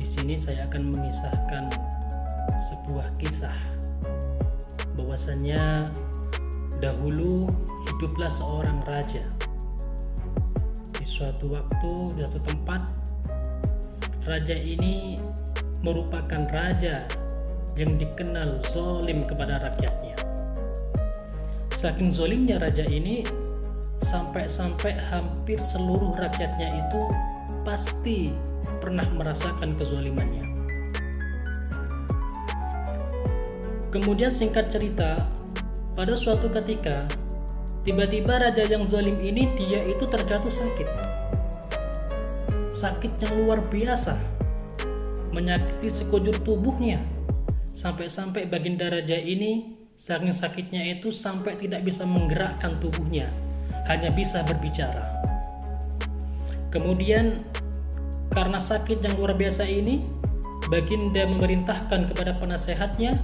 Di sini saya akan mengisahkan sebuah kisah bahwasannya dahulu hiduplah seorang raja. Di suatu waktu, di suatu tempat, raja ini merupakan raja yang dikenal zalim kepada rakyatnya. Saking zalimnya raja ini, sampai-sampai hampir seluruh rakyatnya itu pasti pernah merasakan kezalimannya. Kemudian singkat cerita, pada suatu ketika, tiba-tiba raja yang zalim ini dia itu terjatuh sakit. Sakit yang luar biasa, menyakiti sekujur tubuhnya. Sampai-sampai baginda raja ini saking sakitnya itu sampai tidak bisa menggerakkan tubuhnya, hanya bisa berbicara. Kemudian karena sakit yang luar biasa ini, baginda memerintahkan kepada penasehatnya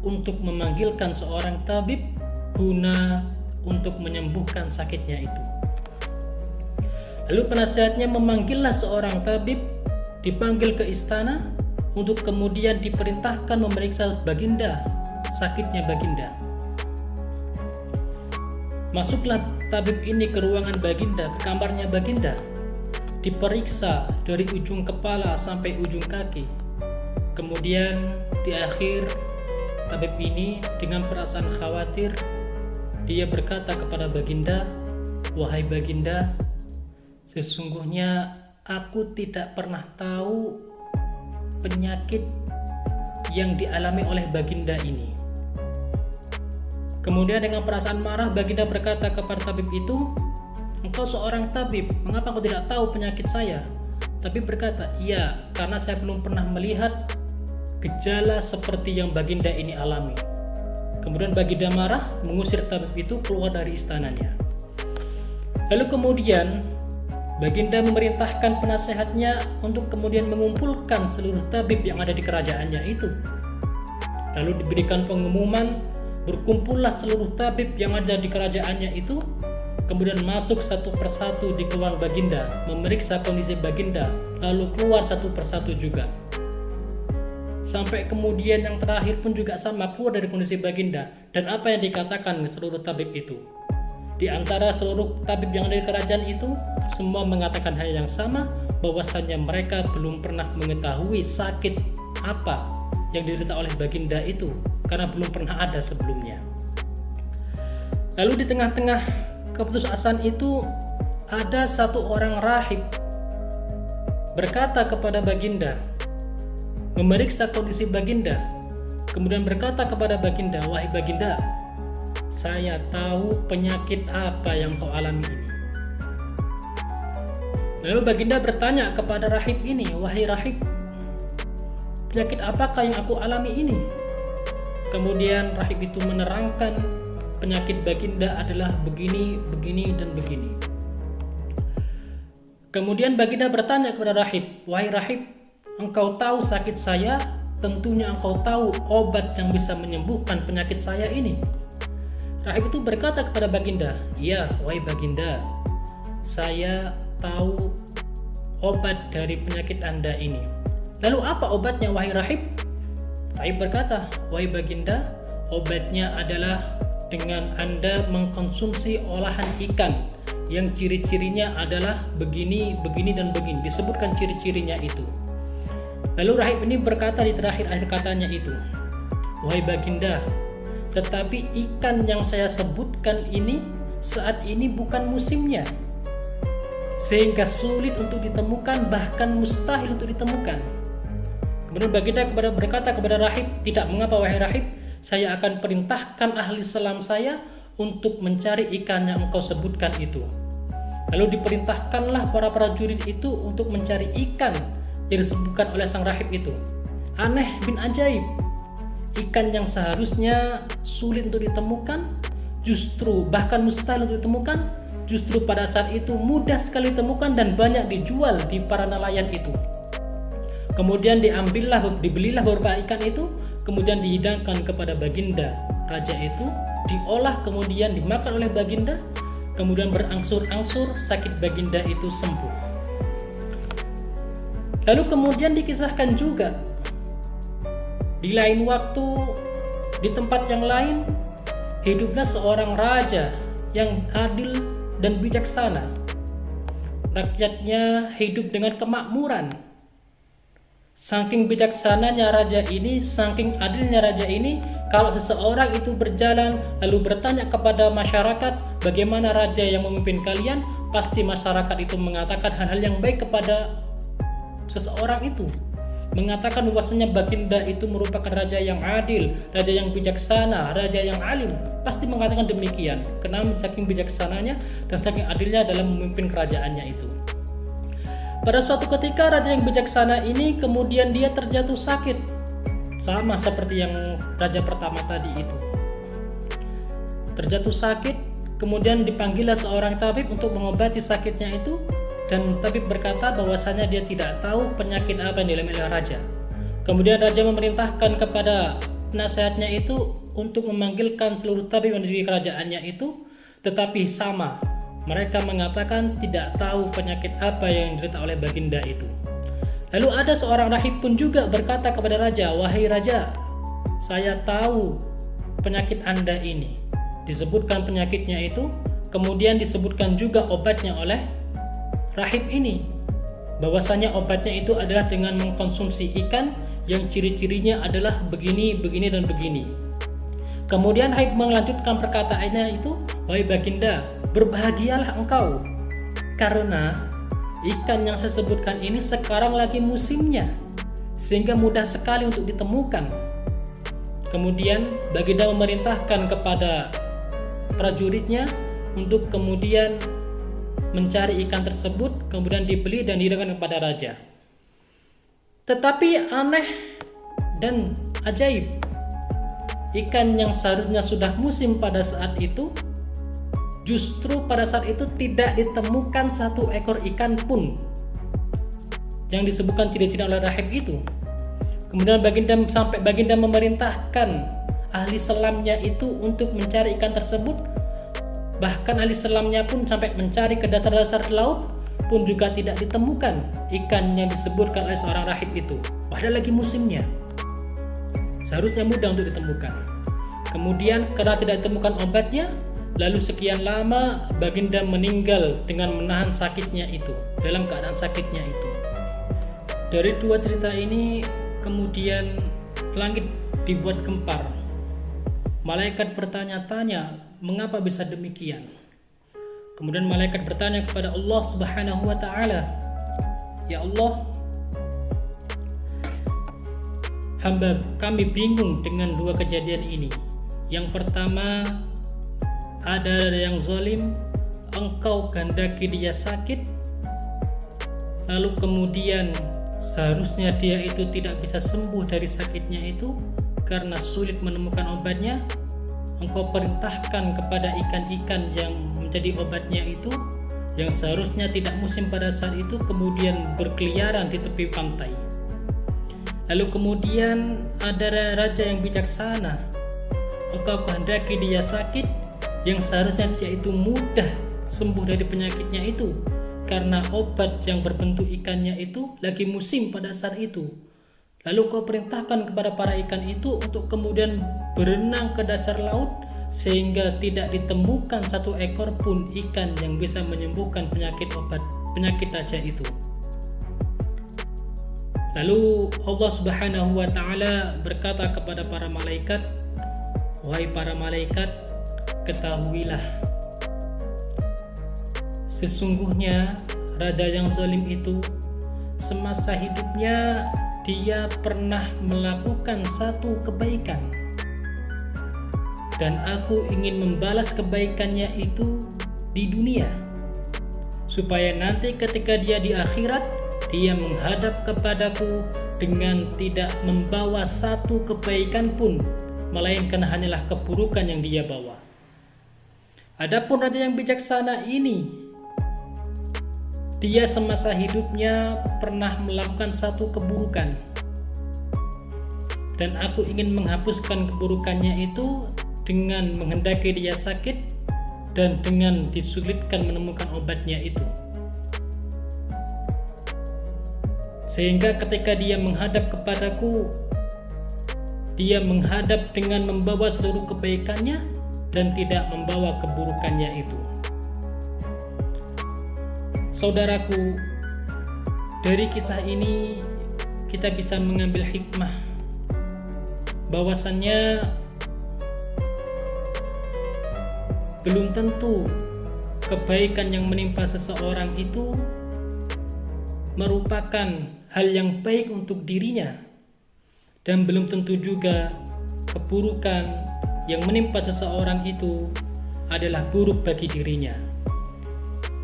untuk memanggilkan seorang tabib guna untuk menyembuhkan sakitnya itu. Lalu penasehatnya memanggillah seorang tabib, dipanggil ke istana untuk kemudian diperintahkan memeriksa baginda, sakitnya baginda. Masuklah tabib ini ke ruangan baginda, ke kamarnya baginda. Diperiksa dari ujung kepala sampai ujung kaki. Kemudian di akhir, tabib ini dengan perasaan khawatir, dia berkata kepada baginda, "Wahai baginda, sesungguhnya aku tidak pernah tahu penyakit yang dialami oleh baginda ini." Kemudian dengan perasaan marah, baginda berkata kepada tabib itu, "Engkau seorang tabib, mengapa kau tidak tahu penyakit saya?" Tabib berkata, "Iya, karena saya belum pernah melihat gejala seperti yang baginda ini alami." Kemudian baginda marah, mengusir tabib itu keluar dari istananya. Lalu kemudian baginda memerintahkan penasehatnya untuk kemudian mengumpulkan seluruh tabib yang ada di kerajaannya itu. Lalu diberikan pengumuman, berkumpullah seluruh tabib yang ada di kerajaannya itu, kemudian masuk satu persatu di ruang baginda, memeriksa kondisi baginda, lalu keluar satu persatu juga. Sampai kemudian yang terakhir pun juga sama, keluar dari kondisi baginda. Dan apa yang dikatakan seluruh tabib itu? Di antara seluruh tabib yang ada di kerajaan itu, semua mengatakan hal yang sama, bahwasannya mereka belum pernah mengetahui sakit apa yang diderita oleh baginda itu, karena belum pernah ada sebelumnya. Lalu di tengah-tengah keputusasaan itu, ada satu orang rahib berkata kepada baginda, memeriksa kondisi baginda, kemudian berkata kepada baginda, "Wahai baginda, saya tahu penyakit apa yang kau alami ini." Lalu baginda bertanya kepada rahib ini, "Wahai rahib, penyakit apakah yang aku alami ini?" Kemudian rahib itu menerangkan penyakit baginda adalah begini, begini, dan begini. Kemudian baginda bertanya kepada rahib, "Wahai rahib, engkau tahu sakit saya, tentunya engkau tahu obat yang bisa menyembuhkan penyakit saya ini." Rahib itu berkata kepada baginda, "Iya, wahai baginda, saya tahu obat dari penyakit Anda ini." "Lalu apa obatnya, wahai rahib?" Rahib berkata, "Wahai baginda, obatnya adalah dengan Anda mengkonsumsi olahan ikan yang ciri-cirinya adalah begini, begini, dan begini." Disebutkan ciri-cirinya itu. Lalu rahib ini berkata di terakhir akhir katanya itu, "Wahai baginda, tetapi ikan yang saya sebutkan ini saat ini bukan musimnya, sehingga sulit untuk ditemukan, bahkan mustahil untuk ditemukan." Kemudian baginda berkata kepada rahib, "Tidak mengapa wahai rahib, saya akan perintahkan ahli selam saya untuk mencari ikan yang engkau sebutkan itu." Lalu diperintahkanlah para prajurit itu untuk mencari ikan yang disebutkan oleh sang rahib itu. Aneh bin ajaib, ikan yang seharusnya sulit untuk ditemukan, justru bahkan mustahil untuk ditemukan, justru pada saat itu mudah sekali ditemukan dan banyak dijual di para nelayan itu. Kemudian dibelilah beberapa ikan itu, kemudian dihidangkan kepada baginda raja itu, diolah kemudian dimakan oleh baginda, kemudian berangsur-angsur sakit baginda itu sembuh. Lalu kemudian dikisahkan juga di lain waktu, di tempat yang lain, hiduplah seorang raja yang adil dan bijaksana. Rakyatnya hidup dengan kemakmuran. Saking bijaksananya raja ini, saking adilnya raja ini, kalau seseorang itu berjalan lalu bertanya kepada masyarakat bagaimana raja yang memimpin kalian, pasti masyarakat itu mengatakan hal-hal yang baik kepada seseorang itu, mengatakan bahwasanya Baginda itu merupakan raja yang adil, raja yang bijaksana, raja yang alim. Pasti mengatakan demikian karena saking bijaksananya dan saking adilnya dalam memimpin kerajaannya itu. Pada suatu ketika raja yang bijaksana ini kemudian dia terjatuh sakit, sama seperti yang raja pertama tadi itu. Terjatuh sakit, kemudian dipanggillah seorang tabib untuk mengobati sakitnya itu, dan tabib berkata bahwasanya dia tidak tahu penyakit apa yang dialami oleh raja. Kemudian raja memerintahkan kepada penasehatnya itu untuk memanggilkan seluruh tabib yang ada di kerajaannya itu, tetapi sama, mereka mengatakan tidak tahu penyakit apa yang diderita oleh Baginda itu. Lalu ada seorang rahib pun juga berkata kepada raja, "Wahai raja, saya tahu penyakit Anda ini." Disebutkan penyakitnya itu, kemudian disebutkan juga obatnya oleh rahib ini, bahwasanya obatnya itu adalah dengan mengkonsumsi ikan yang ciri-cirinya adalah begini, begini, dan begini. Kemudian rahib melanjutkan perkataannya itu, "Wahai Baginda, berbahagialah engkau, karena ikan yang saya sebutkan ini sekarang lagi musimnya, sehingga mudah sekali untuk ditemukan." Kemudian Baginda memerintahkan kepada prajuritnya untuk kemudian mencari ikan tersebut, kemudian dibeli dan dihidangkan kepada raja. Tetapi aneh dan ajaib, ikan yang seharusnya sudah musim pada saat itu, justru pada saat itu tidak ditemukan satu ekor ikan pun yang disebutkan ciri-ciri oleh rahib itu. Kemudian Baginda memerintahkan ahli selamnya itu untuk mencari ikan tersebut. Bahkan ahli selamnya pun sampai mencari ke dasar-dasar laut pun juga tidak ditemukan ikan yang disebutkan oleh seorang rahib itu, padahal lagi musimnya. Seharusnya mudah untuk ditemukan. Kemudian karena tidak ditemukan obatnya, lalu sekian lama Baginda meninggal dengan menahan sakitnya itu, dalam keadaan sakitnya itu. Dari dua cerita ini kemudian langit dibuat gempar. Malaikat bertanya-tanya, mengapa bisa demikian? Kemudian malaikat bertanya kepada Allah Subhanahu wa taala, "Ya Allah, hamba kami bingung dengan dua kejadian ini. Yang pertama, ada yang zalim, engkau kehendaki dia sakit, lalu kemudian seharusnya dia itu tidak bisa sembuh dari sakitnya itu karena sulit menemukan obatnya. Engkau perintahkan kepada ikan-ikan yang menjadi obatnya itu, yang seharusnya tidak musim pada saat itu, kemudian berkeliaran di tepi pantai. Lalu kemudian ada raja yang bijaksana, engkau kehendaki dia sakit, yang seharusnya dia itu mudah sembuh dari penyakitnya itu, karena obat yang berbentuk ikannya itu lagi musim pada saat itu. Lalu kau perintahkan kepada para ikan itu untuk kemudian berenang ke dasar laut, sehingga tidak ditemukan satu ekor pun ikan yang bisa menyembuhkan penyakit raja itu. Lalu Allah Subhanahu wa taala berkata kepada para malaikat, "Wahai para malaikat, ketahuilah, sesungguhnya raja yang zalim itu semasa hidupnya dia pernah melakukan satu kebaikan, dan aku ingin membalas kebaikannya itu di dunia, supaya nanti ketika dia di akhirat, dia menghadap kepadaku dengan tidak membawa satu kebaikan pun, melainkan hanyalah keburukan yang dia bawa." Adapun raja yang bijaksana ini, dia semasa hidupnya pernah melakukan satu keburukan, dan aku ingin menghapuskan keburukannya itu dengan menghendaki dia sakit dan dengan disulitkan menemukan obatnya itu. Sehingga ketika dia menghadap kepadaku, dia menghadap dengan membawa seluruh kebaikannya dan tidak membawa keburukannya itu. Saudaraku, dari kisah ini kita bisa mengambil hikmah bahwasannya belum tentu kebaikan yang menimpa seseorang itu merupakan hal yang baik untuk dirinya, dan belum tentu juga keburukan yang menimpa seseorang itu adalah buruk bagi dirinya.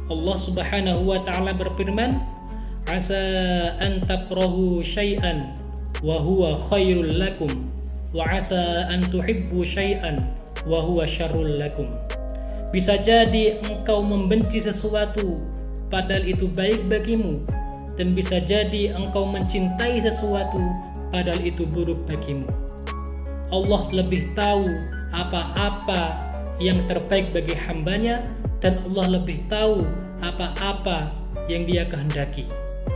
Allah Subhanahu wa ta'ala berfirman, "Asa an takrahu syai'an wa huwa khairul lakum wa asa an tuhibbu syai'an wa huwa syarrul lakum." Bisa jadi engkau membenci sesuatu padahal itu baik bagimu, dan bisa jadi engkau mencintai sesuatu padahal itu buruk bagimu. Allah lebih tahu apa-apa yang terbaik bagi hambanya, dan Allah lebih tahu apa-apa yang Dia kehendaki.